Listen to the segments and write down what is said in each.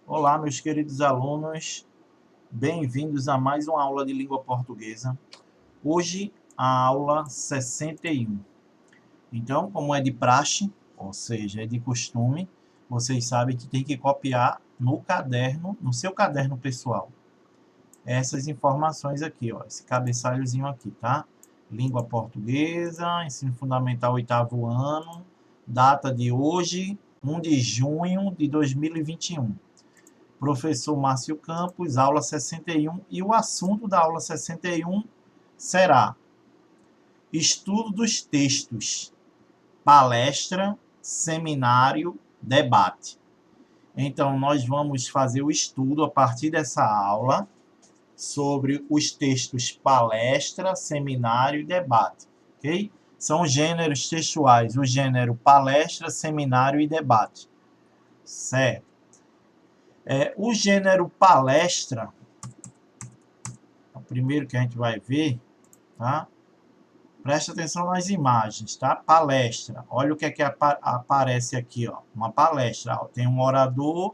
Olá, meus queridos alunos, bem-vindos a mais uma aula de língua portuguesa. Hoje, a aula 61. Então, como é de praxe, ou seja, é de costume, vocês sabem que tem que copiar no caderno, no seu caderno pessoal. Essas informações aqui, ó, esse cabeçalhozinho aqui, tá? Língua portuguesa, ensino fundamental 8º ano, data de hoje, 1 de junho de 2021. Professor Márcio Campos, aula 61, e o assunto da aula 61 será estudo dos textos, palestra, seminário, debate. Então, nós vamos fazer o estudo a partir dessa aula sobre os textos palestra, seminário e debate, ok? São gêneros textuais, o gênero palestra, seminário e debate, certo? O gênero palestra, o primeiro que a gente vai ver, tá? Presta atenção nas imagens, tá? Palestra. Olha o que é que aparece aqui, ó. Uma palestra. Ó. Tem um orador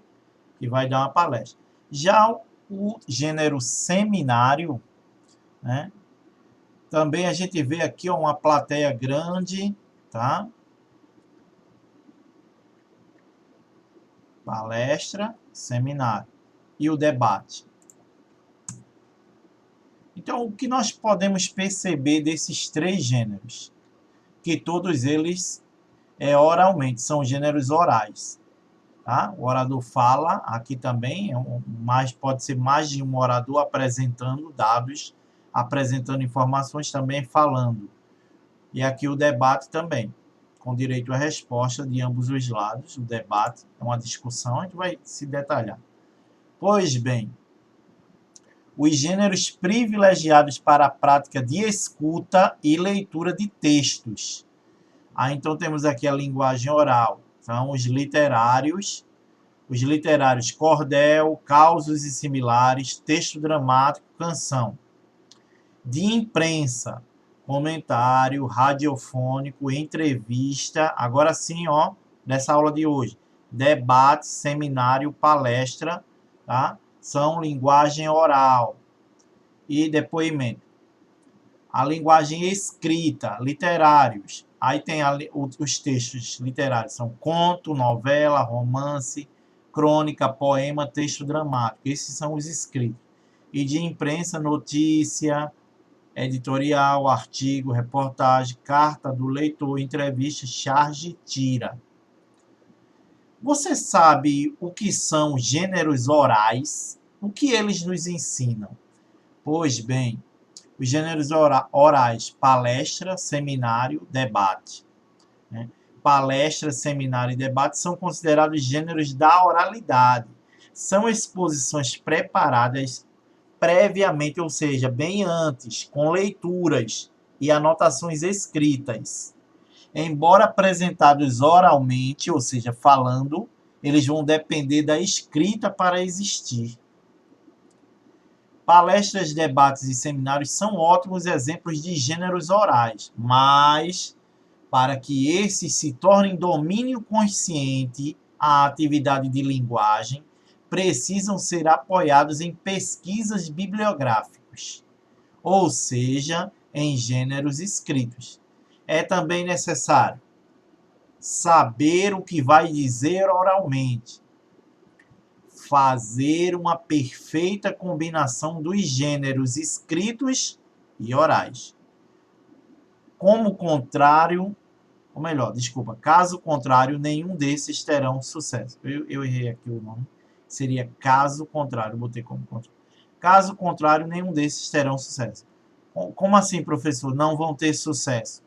que vai dar uma palestra. Já o gênero seminário, né? Também a gente vê aqui ó, uma plateia grande, tá? Palestra, seminário. E o debate. Então, o que nós podemos perceber desses três gêneros? Que todos eles oralmente, são gêneros orais. Tá? O orador fala, aqui também, pode ser mais de um orador apresentando dados, apresentando informações, também falando. E aqui o debate também, com direito à resposta de ambos os lados. O debate é uma discussão, a gente vai se detalhar. Pois bem, os gêneros privilegiados para a prática de escuta e leitura de textos. Então temos aqui a linguagem oral, são os literários cordel, causos e similares, texto dramático, canção. De imprensa, comentário, radiofônico, entrevista, agora sim, ó, dessa aula de hoje, debate, seminário, palestra, tá? São linguagem oral e depoimento. A linguagem escrita, literários. Aí tem os textos literários, são conto, novela, romance, crônica, poema, texto dramático. Esses são os escritos. E de imprensa, notícia, editorial, artigo, reportagem, carta do leitor, entrevista, charge, tira. Você sabe o que são gêneros orais? O que eles nos ensinam? Pois bem, os gêneros orais, palestra, seminário, debate. Né? Palestra, seminário e debate são considerados gêneros da oralidade. São exposições preparadas previamente, ou seja, bem antes, com leituras e anotações escritas. Embora apresentados oralmente, ou seja, falando, eles vão depender da escrita para existir. Palestras, debates e seminários são ótimos exemplos de gêneros orais, mas para que esses se tornem domínio consciente, a atividade de linguagem, precisam ser apoiados em pesquisas bibliográficas, ou seja, em gêneros escritos. É também necessário saber o que vai dizer oralmente, fazer uma perfeita combinação dos gêneros escritos e orais. Caso contrário, nenhum desses terão sucesso. Eu errei aqui o nome. Seria caso contrário, botei como contrário. Caso contrário, nenhum desses terão sucesso. Como assim, professor? Não vão ter sucesso.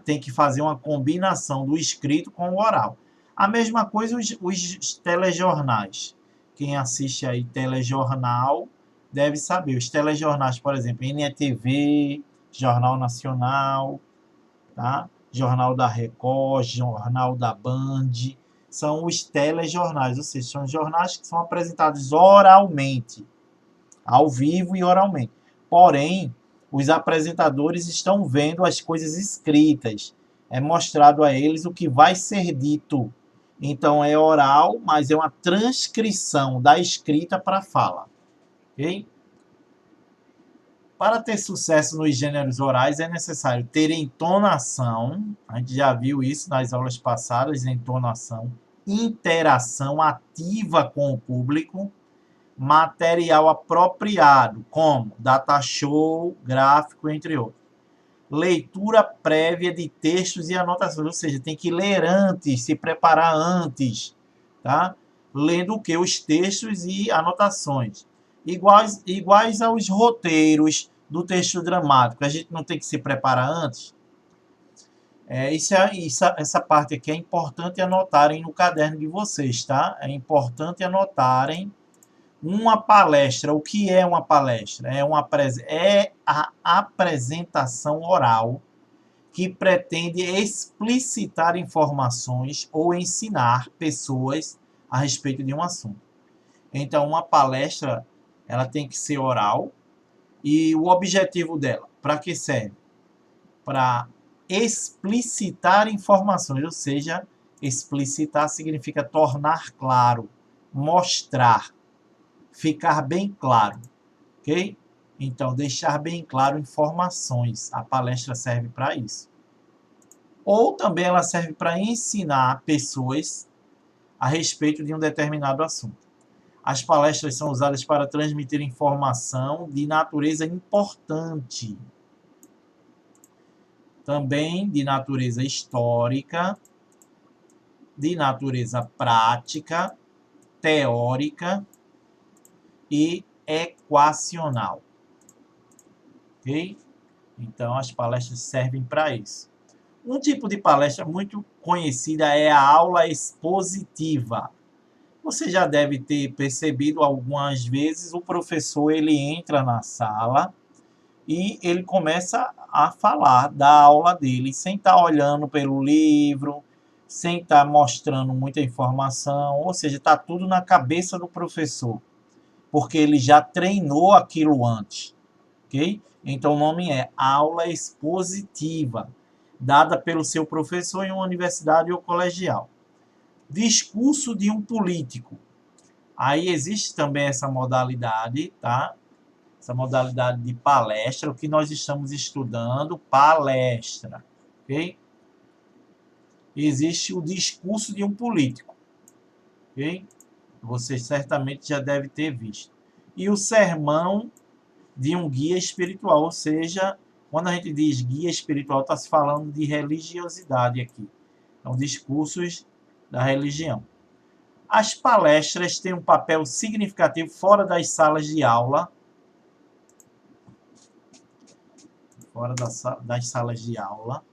Tem que fazer uma combinação do escrito com o oral. A mesma coisa os telejornais. Quem assiste aí telejornal deve saber. Os telejornais, por exemplo, NETV, Jornal Nacional, tá? Jornal da Record, Jornal da Band, são os telejornais, ou seja, são jornais que são apresentados oralmente, ao vivo e oralmente. Porém, os apresentadores estão vendo as coisas escritas. É mostrado a eles o que vai ser dito. Então é oral, mas é uma transcrição da escrita para a fala. Ok? Para ter sucesso nos gêneros orais é necessário ter entonação, a gente já viu isso nas aulas passadas, entonação, interação ativa com o público, material apropriado, como data show, gráfico, entre outros. Leitura prévia de textos e anotações, ou seja, tem que ler antes, se preparar antes, tá? Lendo o que? Os textos e anotações. Iguais aos roteiros do texto dramático. A gente não tem que se preparar antes? Essa parte aqui é importante anotarem no caderno de vocês, tá? É importante anotarem uma palestra. O que é uma palestra? É a apresentação oral que pretende explicitar informações ou ensinar pessoas a respeito de um assunto. Então, uma palestra, ela tem que ser oral. E o objetivo dela, para que serve? Para explicitar informações, ou seja, explicitar significa tornar claro, mostrar, ficar bem claro, ok? Então, deixar bem claro informações. A palestra serve para isso. Ou também ela serve para ensinar pessoas a respeito de um determinado assunto. As palestras são usadas para transmitir informação de natureza importante, também de natureza histórica, de natureza prática, teórica e equacional. Ok? Então, as palestras servem para isso. Um tipo de palestra muito conhecida é a aula expositiva. Você já deve ter percebido algumas vezes o professor ele entra na sala e ele começa a falar da aula dele, sem estar olhando pelo livro, sem estar mostrando muita informação, ou seja, está tudo na cabeça do professor, porque ele já treinou aquilo antes, ok? Então o nome é aula expositiva, dada pelo seu professor em uma universidade ou colegial. Discurso de um político. Aí existe também essa modalidade, tá? Essa modalidade de palestra, o que nós estamos estudando, palestra, ok? Existe o discurso de um político, ok? Você certamente já deve ter visto. E o sermão de um guia espiritual, ou seja, quando a gente diz guia espiritual, está se falando de religiosidade aqui. Então, discursos da religião. As palestras têm um papel significativo fora das salas de aula, das salas de aula.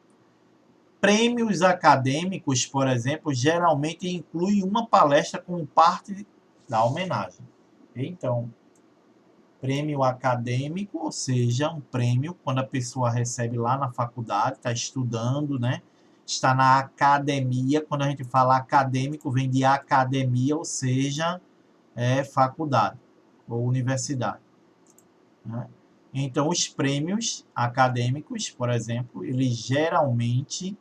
Prêmios acadêmicos, por exemplo, geralmente incluem uma palestra como parte da homenagem. Então, prêmio acadêmico, ou seja, um prêmio quando a pessoa recebe lá na faculdade, está estudando, né? Está na academia. Quando a gente fala acadêmico, vem de academia, ou seja, é faculdade ou universidade, né? Então, os prêmios acadêmicos, por exemplo, eles geralmente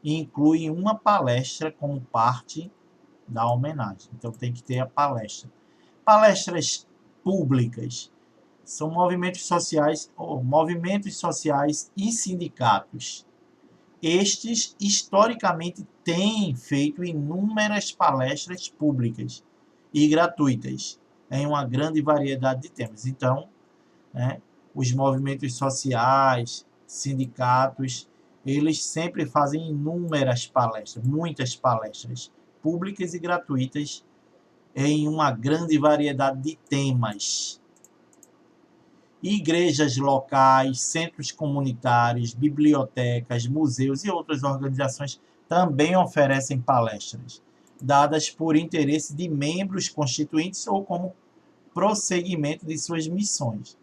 incluem uma palestra como parte da homenagem. Então, tem que ter a palestra. Palestras públicas são movimentos sociais e sindicatos. Estes, historicamente, têm feito inúmeras palestras públicas e gratuitas em uma grande variedade de temas. Então, né, os movimentos sociais, sindicatos, eles sempre fazem inúmeras palestras, muitas palestras públicas e gratuitas em uma grande variedade de temas. Igrejas locais, centros comunitários, bibliotecas, museus e outras organizações também oferecem palestras, dadas por interesse de membros constituintes ou como prosseguimento de suas missões.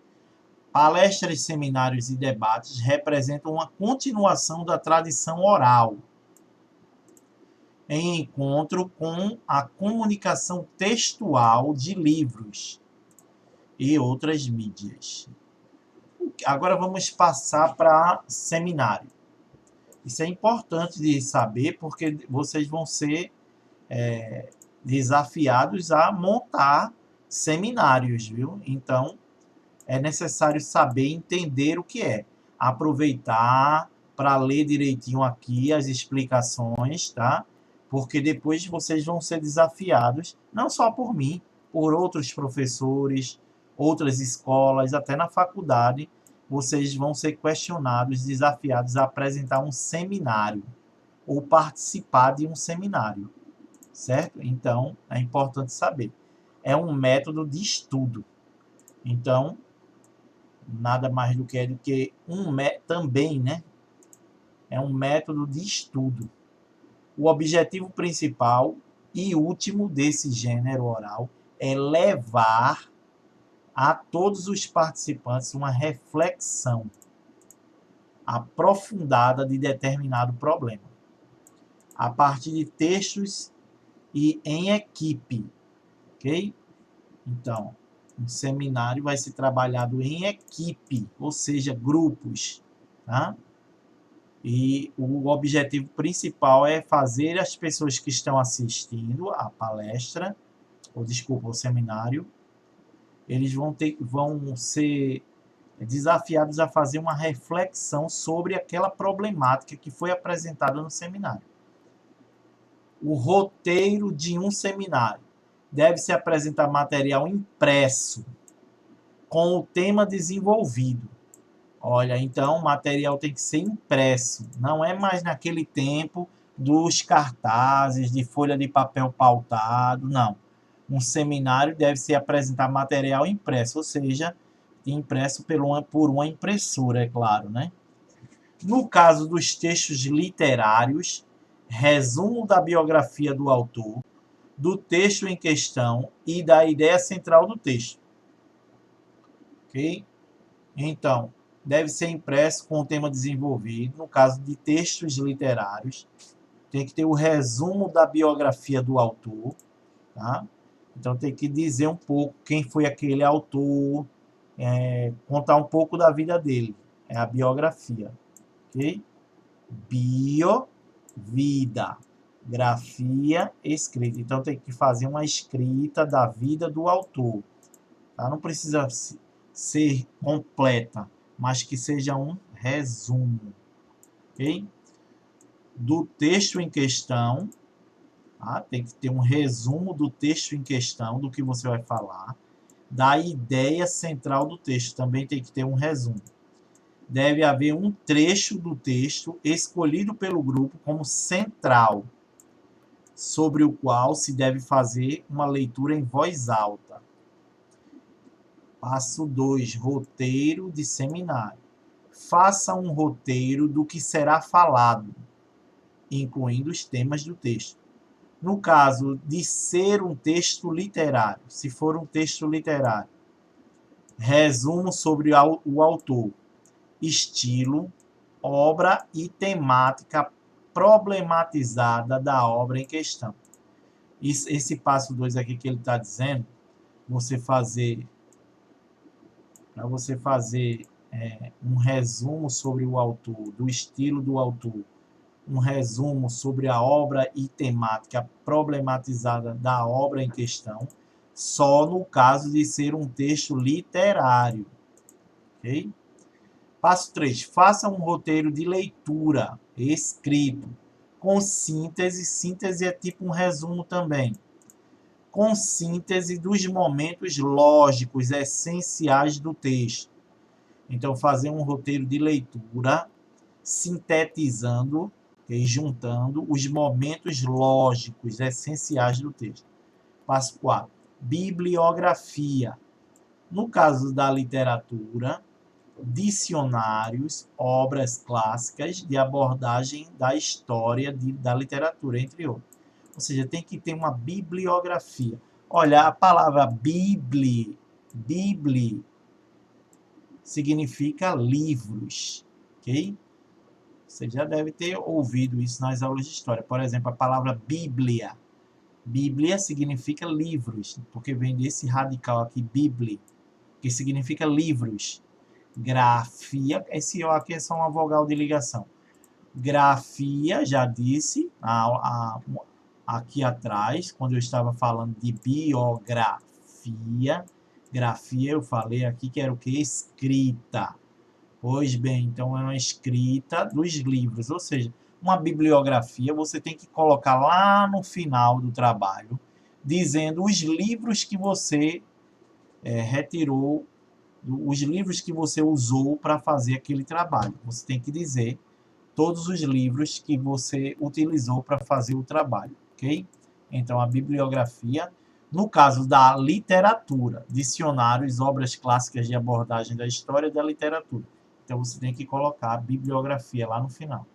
Palestras, seminários e debates representam uma continuação da tradição oral, em encontro com a comunicação textual de livros e outras mídias. Agora vamos passar para seminário. Isso é importante de saber porque vocês vão ser desafiados a montar seminários, viu? Então, é necessário saber entender o que é. Aproveitar para ler direitinho aqui as explicações, tá? Porque depois vocês vão ser desafiados, não só por mim, por outros professores, outras escolas, até na faculdade, vocês vão ser questionados, desafiados a apresentar um seminário ou participar de um seminário, certo? Então, é importante saber. É um método de estudo. Então, nada mais do que também, né? É um método de estudo. O objetivo principal e último desse gênero oral é levar a todos os participantes uma reflexão aprofundada de determinado problema, a partir de textos e em equipe, ok? Então, um seminário vai ser trabalhado em equipe, ou seja, grupos, tá? E o objetivo principal é fazer as pessoas que estão assistindo a palestra, ou desculpa, o seminário, eles vão ser desafiados a fazer uma reflexão sobre aquela problemática que foi apresentada no seminário. O roteiro de um seminário deve-se apresentar material impresso com o tema desenvolvido. Olha, então o material tem que ser impresso, não é mais naquele tempo dos cartazes de folha de papel pautado, não. Um seminário deve se apresentar material impresso, ou seja, impresso por uma impressora, é claro, né? No caso dos textos literários, resumo da biografia do autor, do texto em questão e da ideia central do texto. Ok? Então, deve ser impresso com o tema desenvolvido. No caso de textos literários, tem que ter o resumo da biografia do autor, tá? Então, tem que dizer um pouco quem foi aquele autor, contar um pouco da vida dele. É a biografia, ok? Bio, vida. Grafia, escrita. Então, tem que fazer uma escrita da vida do autor. Tá? Não precisa ser completa, mas que seja um resumo. Ok? Do texto em questão, tá? Tem que ter um resumo do texto em questão, do que você vai falar. Da ideia central do texto, também tem que ter um resumo. Deve haver um trecho do texto escolhido pelo grupo como central, sobre o qual se deve fazer uma leitura em voz alta. Passo 2, roteiro de seminário. Faça um roteiro do que será falado, incluindo os temas do texto. No caso de ser um texto literário, se for um texto literário, resumo sobre o autor, estilo, obra e temática problematizada da obra em questão. Esse passo 2 aqui que ele está dizendo, para você fazer um resumo sobre o autor, do estilo do autor, um resumo sobre a obra e temática problematizada da obra em questão, só no caso de ser um texto literário. Ok? Passo 3. Faça um roteiro de leitura escrito, com síntese. Síntese é tipo um resumo também. Com síntese dos momentos lógicos essenciais do texto. Então, fazer um roteiro de leitura, sintetizando e juntando os momentos lógicos essenciais do texto. Passo 4. Bibliografia. No caso da literatura, dicionários, obras clássicas de abordagem da história da literatura, entre outros. Ou seja, tem que ter uma bibliografia. Olha, a palavra bibli significa livros, ok? Você já deve ter ouvido isso nas aulas de história. Por exemplo, a palavra Bíblia. Bíblia significa livros, porque vem desse radical aqui, bibli, que significa livros. Grafia, esse O aqui é só uma vogal de ligação. Grafia, já disse, aqui atrás, quando eu estava falando de biografia. Grafia, eu falei aqui que era o que? Escrita. Pois bem, então é uma escrita dos livros, ou seja, uma bibliografia você tem que colocar lá no final do trabalho, dizendo os livros que você retirou, os livros que você usou para fazer aquele trabalho. Você tem que dizer todos os livros que você utilizou para fazer o trabalho, ok? Então, a bibliografia, no caso da literatura, dicionários, obras clássicas de abordagem da história e da literatura. Então, você tem que colocar a bibliografia lá no final.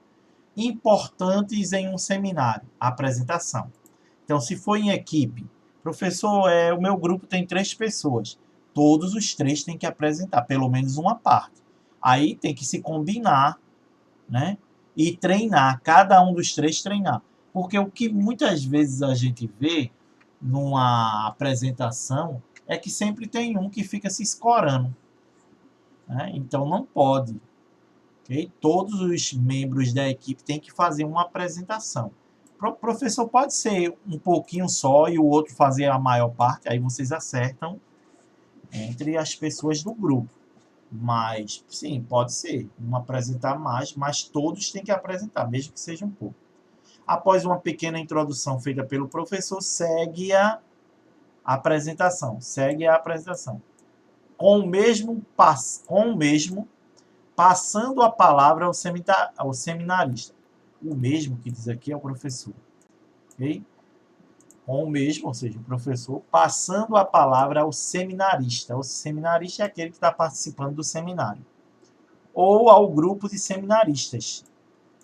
Importantes em um seminário, apresentação. Então, se for em equipe, professor, o meu grupo tem 3 pessoas. Todos os 3 têm que apresentar, pelo menos uma parte. Aí tem que se combinar, né? E treinar, cada um dos 3 treinar. Porque o que muitas vezes a gente vê numa apresentação é que sempre tem um que fica se escorando, né? Então não pode. Okay? Todos os membros da equipe têm que fazer uma apresentação. O professor pode ser um pouquinho só e o outro fazer a maior parte, aí vocês acertam entre as pessoas do grupo. Mas, sim, pode ser. Um apresentar mais, mas todos têm que apresentar, mesmo que seja um pouco. Após uma pequena introdução feita pelo professor, segue a apresentação. Segue a apresentação. Com o mesmo, passando a palavra ao seminarista. O mesmo que diz aqui é o professor. Ok? Com o mesmo, ou seja, o professor, passando a palavra ao seminarista. O seminarista é aquele que está participando do seminário. Ou ao grupo de seminaristas,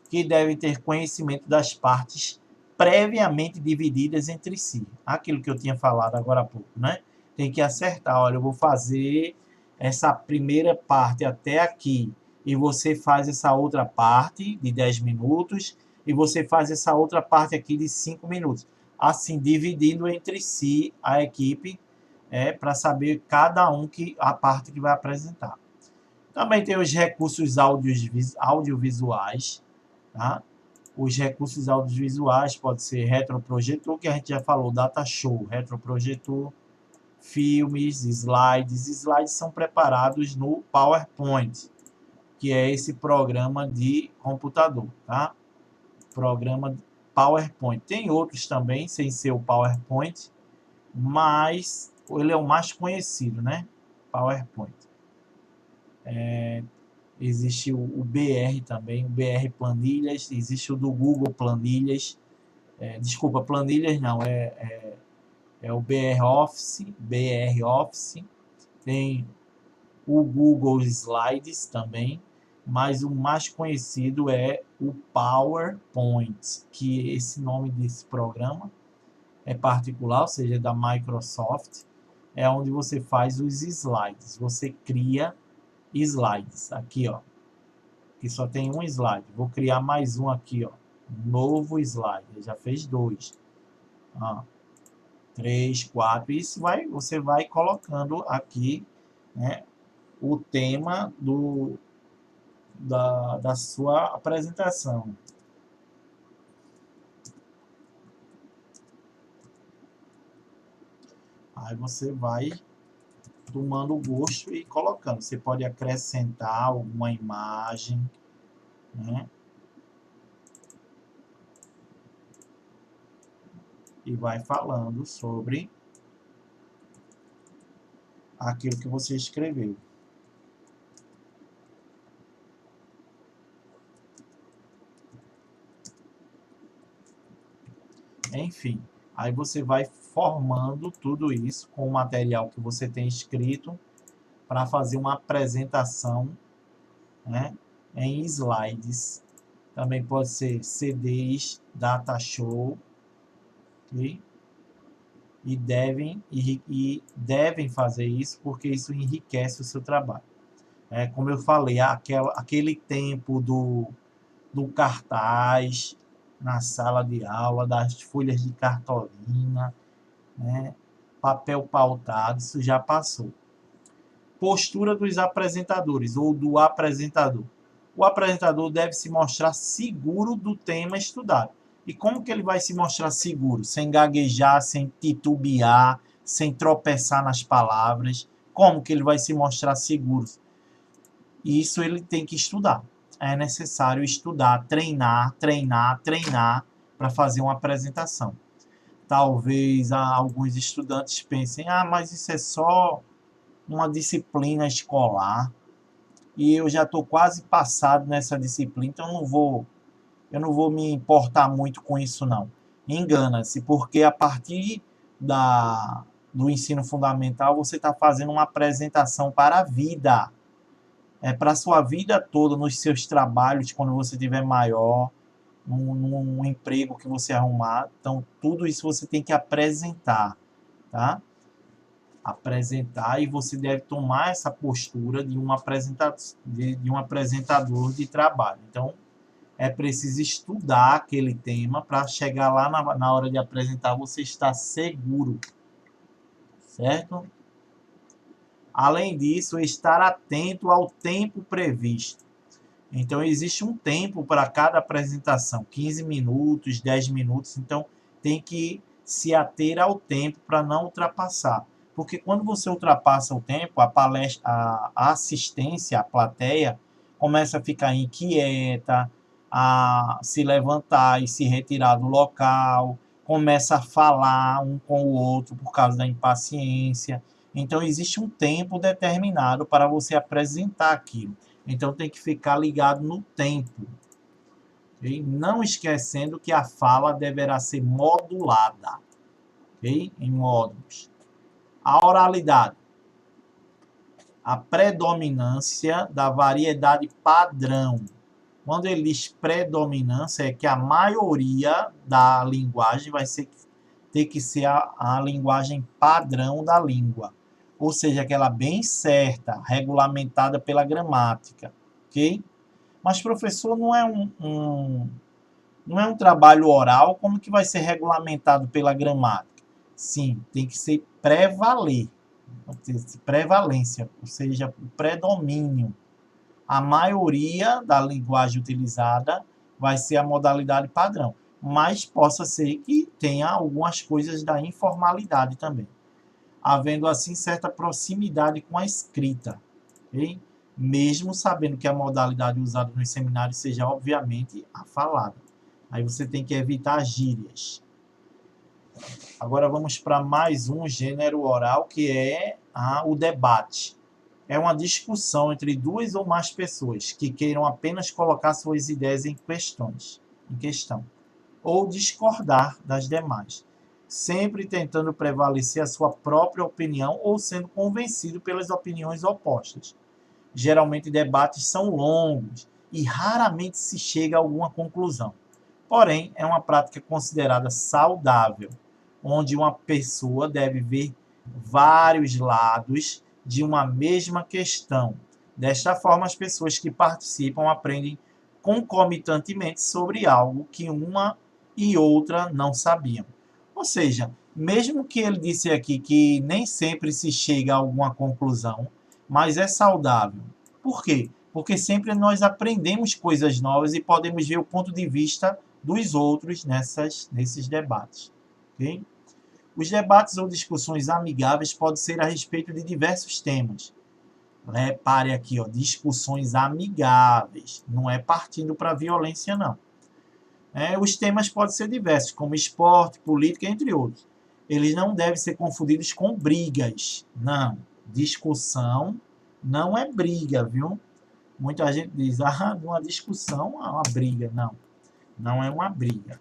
que devem ter conhecimento das partes previamente divididas entre si. Aquilo que eu tinha falado agora há pouco, né? Tem que acertar. Olha, eu vou fazer essa primeira parte até aqui, e você faz essa outra parte de 10 minutos, e você faz essa outra parte aqui de 5 minutos. Assim, dividindo entre si a equipe, para saber cada um a parte que vai apresentar. Também tem os recursos audiovisuais, tá? Os recursos audiovisuais pode ser retroprojetor, que a gente já falou, data show, retroprojetor, filmes, slides. Slides são preparados no PowerPoint, que é esse programa de computador, tá? Programa PowerPoint. Tem outros também, sem ser o PowerPoint, mas ele é o mais conhecido, né? PowerPoint. Existe o BR também, o BR Planilhas, existe o do Google Planilhas, desculpa, Planilhas não, é o BR Office, tem o Google Slides também, mas o mais conhecido é o PowerPoint, que esse nome desse programa é particular, ou seja, da Microsoft, é onde você faz os slides, você cria slides, aqui ó, que só tem um slide, vou criar mais um aqui ó, novo slide, já fez 2, 3, 4, isso você vai colocando aqui, né, o tema da sua apresentação. Aí você vai tomando gosto e colocando. Você pode acrescentar alguma imagem, né? E vai falando sobre aquilo que você escreveu. Enfim, aí você vai formando tudo isso com o material que você tem escrito para fazer uma apresentação, né, em slides. Também pode ser CDs, data show, okay? E devem fazer isso porque isso enriquece o seu trabalho. Como eu falei, aquele tempo do cartaz na sala de aula, das folhas de cartolina, né, papel pautado, isso já passou. Postura dos apresentadores ou do apresentador. O apresentador deve se mostrar seguro do tema estudado. E como que ele vai se mostrar seguro? Sem gaguejar, sem titubear, sem tropeçar nas palavras. Como que ele vai se mostrar seguro? Isso ele tem que estudar. É necessário estudar, treinar, treinar, treinar para fazer uma apresentação. Talvez alguns estudantes pensem, mas isso é só uma disciplina escolar e eu já estou quase passado nessa disciplina, então eu não vou me importar muito com isso não. Engana-se, porque a partir do ensino fundamental você está fazendo uma apresentação para a vida. É para a sua vida toda, nos seus trabalhos, quando você tiver maior, num emprego que você arrumar. Então, tudo isso você tem que apresentar, tá? Apresentar, e você deve tomar essa postura de um apresentador de trabalho. Então, é preciso estudar aquele tema para chegar lá na hora de apresentar, você estar seguro, certo? Além disso, estar atento ao tempo previsto. Então, existe um tempo para cada apresentação, 15 minutos, 10 minutos. Então, tem que se ater ao tempo para não ultrapassar. Porque quando você ultrapassa o tempo, a assistência, a plateia, começa a ficar inquieta, a se levantar e se retirar do local, começa a falar um com o outro por causa da impaciência. Então, existe um tempo determinado para você apresentar aquilo. Então, tem que ficar ligado no tempo. Okay? Não esquecendo que a fala deverá ser modulada, okay? Em módulos. A oralidade. A predominância da variedade padrão. Quando ele diz predominância, é que a maioria da linguagem vai ter que ser a linguagem padrão da língua. Ou seja, aquela bem certa, regulamentada pela gramática, ok? Mas, professor, não é um trabalho oral, como que vai ser regulamentado pela gramática? Sim, tem que ser prevaler, prevalência, ou seja, o predomínio. A maioria da linguagem utilizada vai ser a modalidade padrão, mas possa ser que tenha algumas coisas da informalidade também, havendo assim certa proximidade com a escrita, okay? Mesmo sabendo que a modalidade usada nos seminários seja, obviamente, a falada. Aí você tem que evitar gírias. Agora vamos para mais um gênero oral, que é o debate. É uma discussão entre duas ou mais pessoas que queiram apenas colocar suas ideias em questão, ou discordar das demais, sempre tentando prevalecer a sua própria opinião ou sendo convencido pelas opiniões opostas. Geralmente, debates são longos e raramente se chega a alguma conclusão. Porém, é uma prática considerada saudável, onde uma pessoa deve ver vários lados de uma mesma questão. Desta forma, as pessoas que participam aprendem concomitantemente sobre algo que uma e outra não sabiam. Ou seja, mesmo que ele disse aqui que nem sempre se chega a alguma conclusão, mas é saudável. Por quê? Porque sempre nós aprendemos coisas novas e podemos ver o ponto de vista dos outros nesses debates. Okay? Os debates ou discussões amigáveis podem ser a respeito de diversos temas. Repare aqui, discussões amigáveis, não é partindo para a violência, não. Os temas podem ser diversos, como esporte, política, entre outros. Eles não devem ser confundidos com brigas. Não, discussão não é briga, viu? Muita gente diz, uma discussão é uma briga. Não, não é uma briga.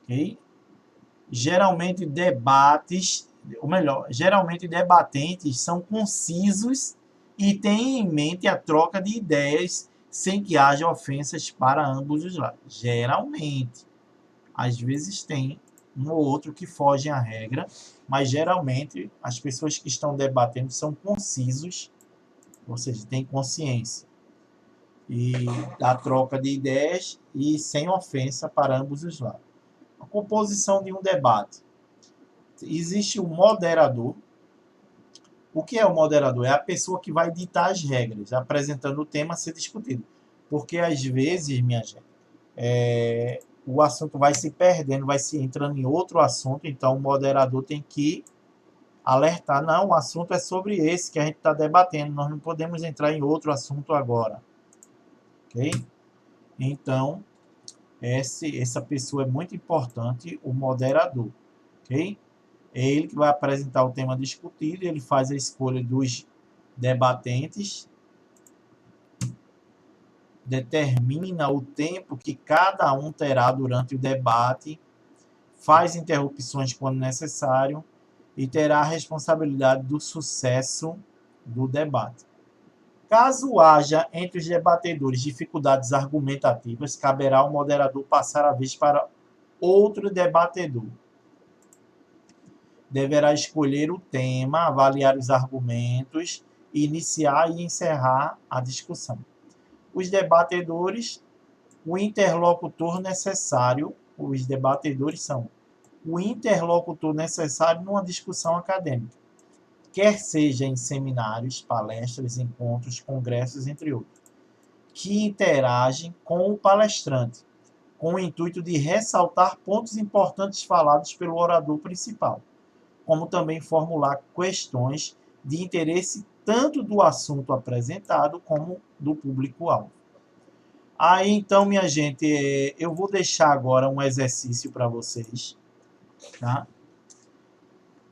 Ok? Geralmente debatentes são concisos e têm em mente a troca de ideias sem que haja ofensas para ambos os lados. Geralmente. Às vezes tem um ou outro que foge à regra, mas geralmente as pessoas que estão debatendo são concisos, ou seja, têm consciência e da troca de ideias e sem ofensa para ambos os lados. A composição de um debate. Existe um moderador. O que é o moderador? É a pessoa que vai ditar as regras, apresentando o tema a ser discutido. Porque, às vezes, minha gente, o assunto vai se perdendo, vai se entrando em outro assunto, então o moderador tem que alertar, não, o assunto é sobre esse que a gente está debatendo, nós não podemos entrar em outro assunto agora, ok? Então, essa pessoa é muito importante, o moderador, ok? É ele que vai apresentar o tema discutido, ele faz a escolha dos debatentes, determina o tempo que cada um terá durante o debate, faz interrupções quando necessário e terá a responsabilidade do sucesso do debate. Caso haja entre os debatedores dificuldades argumentativas, caberá ao moderador passar a vez para outro debatedor. Deverá escolher o tema, avaliar os argumentos, iniciar e encerrar a discussão. Os debatedores, o interlocutor necessário, os debatedores são o interlocutor necessário numa discussão acadêmica, quer seja em seminários, palestras, encontros, congressos, entre outros, que interagem com o palestrante, com o intuito de ressaltar pontos importantes falados pelo orador principal, como também formular questões de interesse tanto do assunto apresentado como do público-alvo. Aí, então, minha gente, eu vou deixar agora um exercício para vocês, tá?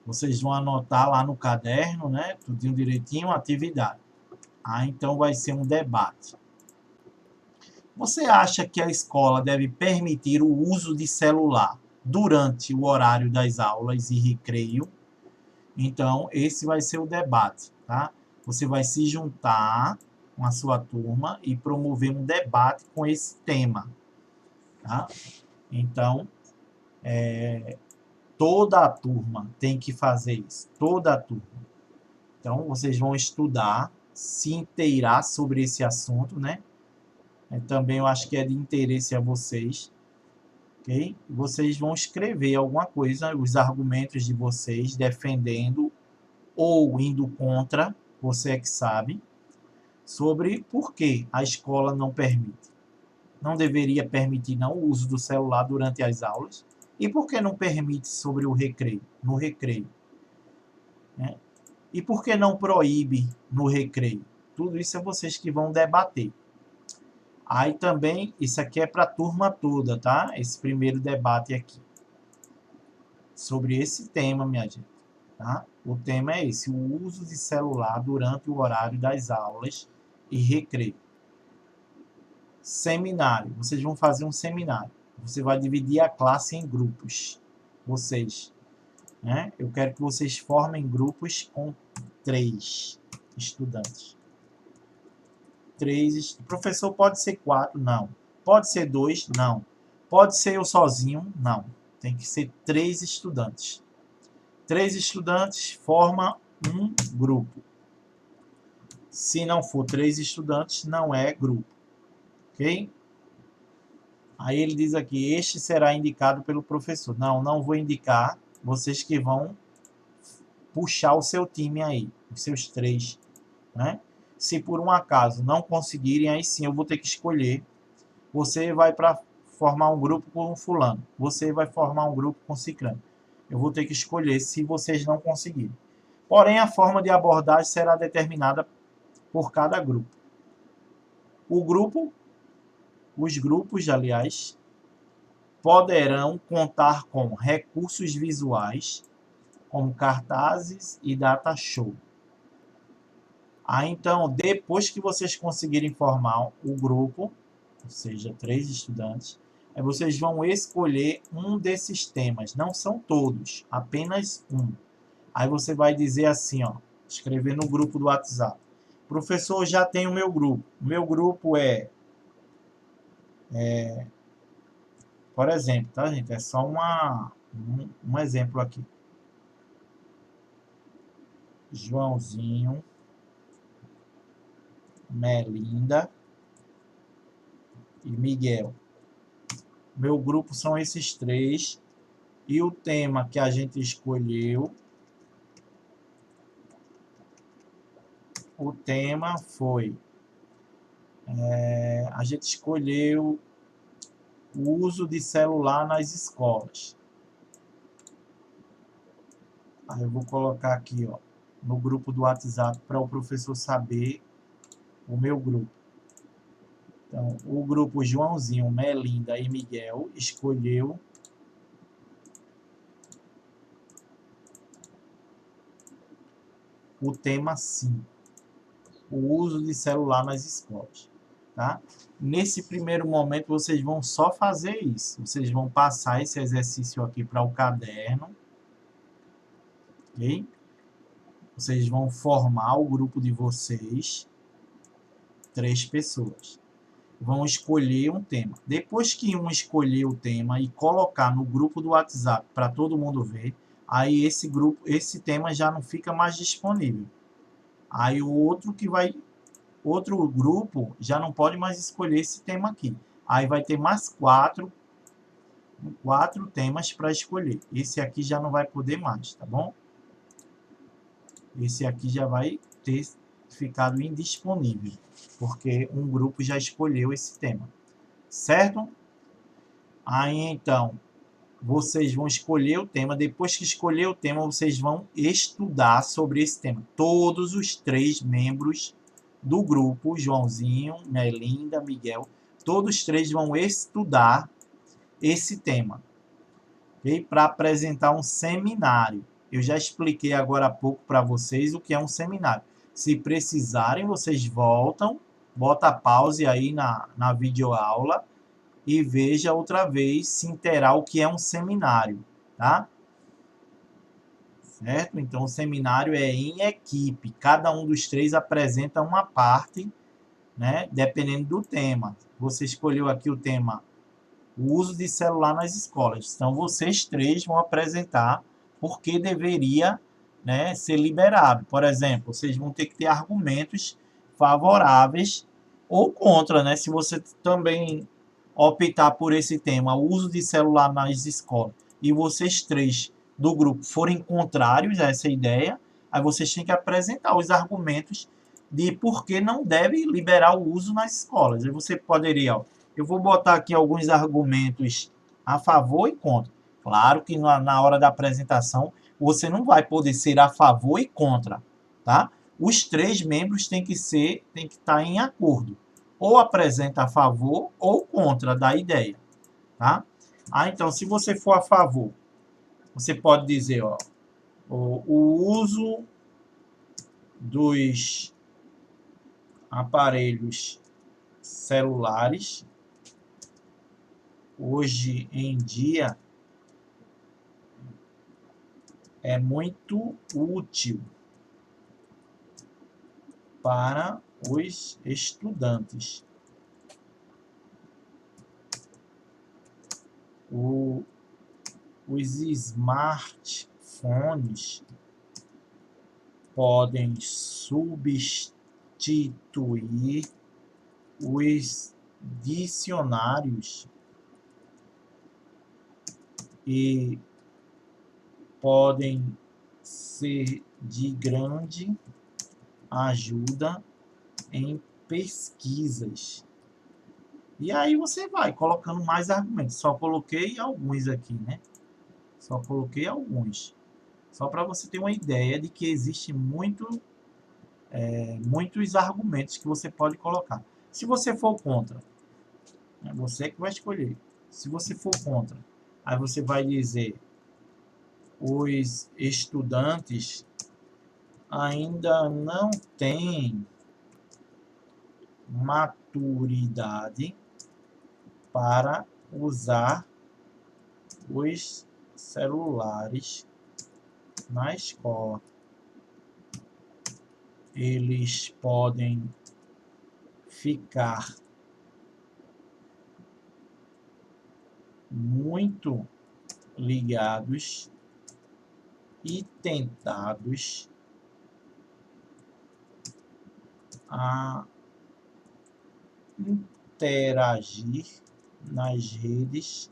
Vocês vão anotar lá no caderno, né? Tudinho direitinho, atividade. Então vai ser um debate. Você acha que a escola deve permitir o uso de celular durante o horário das aulas e recreio? Então, esse vai ser o debate, tá? Você vai se juntar com a sua turma e promover um debate com esse tema, tá? Então, toda a turma tem que fazer isso, toda a turma. Então, vocês vão estudar, se inteirar sobre esse assunto, né? Também eu acho que é de interesse a vocês, ok? Vocês vão escrever alguma coisa, os argumentos de vocês, defendendo ou indo contra, você é que sabe, sobre por que a escola não permite. Não deveria permitir não, o uso do celular durante as aulas. E por que não permite sobre o recreio, no recreio? Né? E por que não proíbe no recreio? Tudo isso é vocês que vão debater. Aí também, isso aqui é para a turma toda, tá? Esse primeiro debate aqui. Sobre esse tema, minha gente. Tá? O tema é esse, o uso de celular durante o horário das aulas e recreio. Seminário. Vocês vão fazer um seminário. Você vai dividir a classe em grupos. Vocês. Né? Eu quero que vocês formem grupos com 3 estudantes. 3. Professor, pode ser 4? Não. Pode ser 2? Não. Pode ser eu sozinho? Não. Tem que ser 3 estudantes. 3 estudantes formam um grupo. Se não for 3 estudantes, não é grupo. Ok? Aí ele diz aqui, este será indicado pelo professor. Não, não vou indicar. Vocês que vão puxar o seu time aí, os seus 3, né? Se por um acaso não conseguirem, aí sim eu vou ter que escolher. Você vai para formar um grupo com fulano. Você vai formar um grupo com ciclano. Eu vou ter que escolher se vocês não conseguirem. Porém, a forma de abordagem será determinada por cada grupo. Os grupos, aliás, poderão contar com recursos visuais, como cartazes e data show. Então, depois que vocês conseguirem formar o grupo, ou seja, 3 estudantes, vocês vão escolher um desses temas. Não são todos, apenas um. Aí você vai dizer assim, ó, escrever no grupo do WhatsApp. Professor, já tem o meu grupo. O meu grupo por exemplo, tá, gente? É só um exemplo aqui. Joãozinho, Melinda e Miguel. Meu grupo são esses 3. E o tema que a gente escolheu, o tema foi, a gente escolheu o uso de celular nas escolas. Aí eu vou colocar aqui, ó, no grupo do WhatsApp para o professor saber o meu grupo. Então, o grupo Joãozinho, Melinda e Miguel escolheu o tema 5, o uso de celular nas escolas, tá? Nesse primeiro momento, vocês vão só fazer isso. Vocês vão passar esse exercício aqui para o caderno, ok? Vocês vão formar o grupo de vocês, 3 pessoas. Vão escolher um tema. Depois que um escolher o tema e colocar no grupo do WhatsApp para todo mundo ver, aí esse tema já não fica mais disponível. Aí o outro grupo já não pode mais escolher esse tema aqui. Aí vai ter mais 4 temas para escolher. Esse aqui já não vai poder mais, tá bom? Esse aqui já vai ter ficado indisponível, porque um grupo já escolheu esse tema, certo? Aí então, vocês vão escolher o tema. Depois que escolher o tema, vocês vão estudar sobre esse tema. Todos os 3 membros do grupo, Joãozinho, Melinda, Miguel, todos os 3 vão estudar esse tema, okay? Para apresentar um seminário. Eu já expliquei agora há pouco para vocês o que é um seminário. Se precisarem, vocês voltam, bota pause aí na videoaula e veja outra vez, se inteirar o que é um seminário, tá? Certo? Então, o seminário é em equipe. Cada um dos 3 apresenta uma parte, né? Dependendo do tema. Você escolheu aqui o tema, o uso de celular nas escolas. Então, vocês 3 vão apresentar por que deveria, né, ser liberado. Por exemplo, vocês vão ter que ter argumentos favoráveis ou contra, né? Se você também optar por esse tema, o uso de celular nas escolas, e vocês 3 do grupo forem contrários a essa ideia, aí vocês têm que apresentar os argumentos de por que não deve liberar o uso nas escolas. E você poderia, ó, eu vou botar aqui alguns argumentos a favor e contra. Claro que na hora da apresentação você não vai poder ser a favor e contra, tá? Os 3 membros têm que estar em acordo. Ou apresenta a favor ou contra da ideia, tá? Então, se você for a favor, você pode dizer, ó, o uso dos aparelhos celulares hoje em dia é muito útil para os estudantes. Os smartphones podem substituir os dicionários e podem ser de grande ajuda em pesquisas. E aí você vai colocando mais argumentos. Só coloquei alguns aqui, né? Só coloquei alguns. Só para você ter uma ideia de que existe muitos argumentos que você pode colocar. Se você for contra, é você que vai escolher. Se você for contra, aí você vai dizer: os estudantes ainda não têm maturidade para usar os celulares na escola. Eles podem ficar muito ligados e tentados a interagir nas redes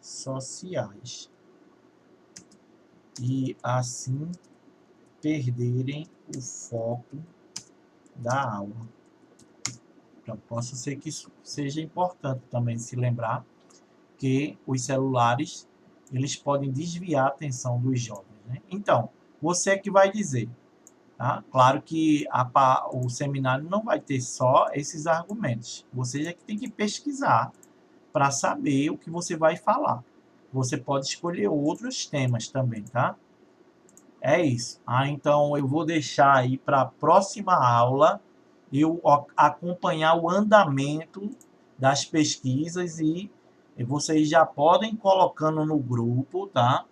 sociais e assim perderem o foco da aula. Então, possa ser que isso seja importante também se lembrar porque os celulares eles podem desviar a atenção dos jovens, né? Então, você é que vai dizer, tá? Claro que o seminário não vai ter só esses argumentos. Você é que tem que pesquisar para saber o que você vai falar. Você pode escolher outros temas também, tá? É isso. Então eu vou deixar aí para a próxima aula eu acompanhar o andamento das pesquisas e vocês já podem colocando no grupo, tá?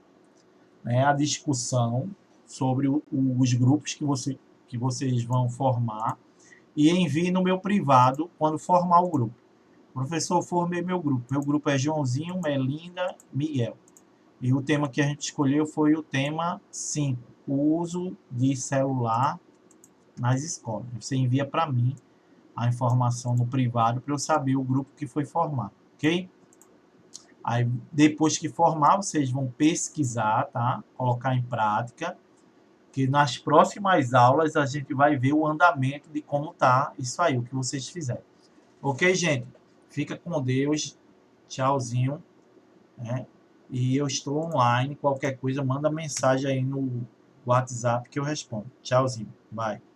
Né, a discussão sobre os grupos que vocês vão formar e envie no meu privado quando formar o grupo. Professor, formei meu grupo. Meu grupo é Joãozinho, Melinda, Miguel. E o tema que a gente escolheu foi o tema 5, o uso de celular nas escolas. Você envia para mim a informação no privado para eu saber o grupo que foi formado, ok? Aí, depois que formar, vocês vão pesquisar, tá? Colocar em prática, que nas próximas aulas a gente vai ver o andamento de como tá isso aí, o que vocês fizerem. Ok, gente? Fica com Deus. Tchauzinho, né? E eu estou online. Qualquer coisa, manda mensagem aí no WhatsApp que eu respondo. Tchauzinho. Bye.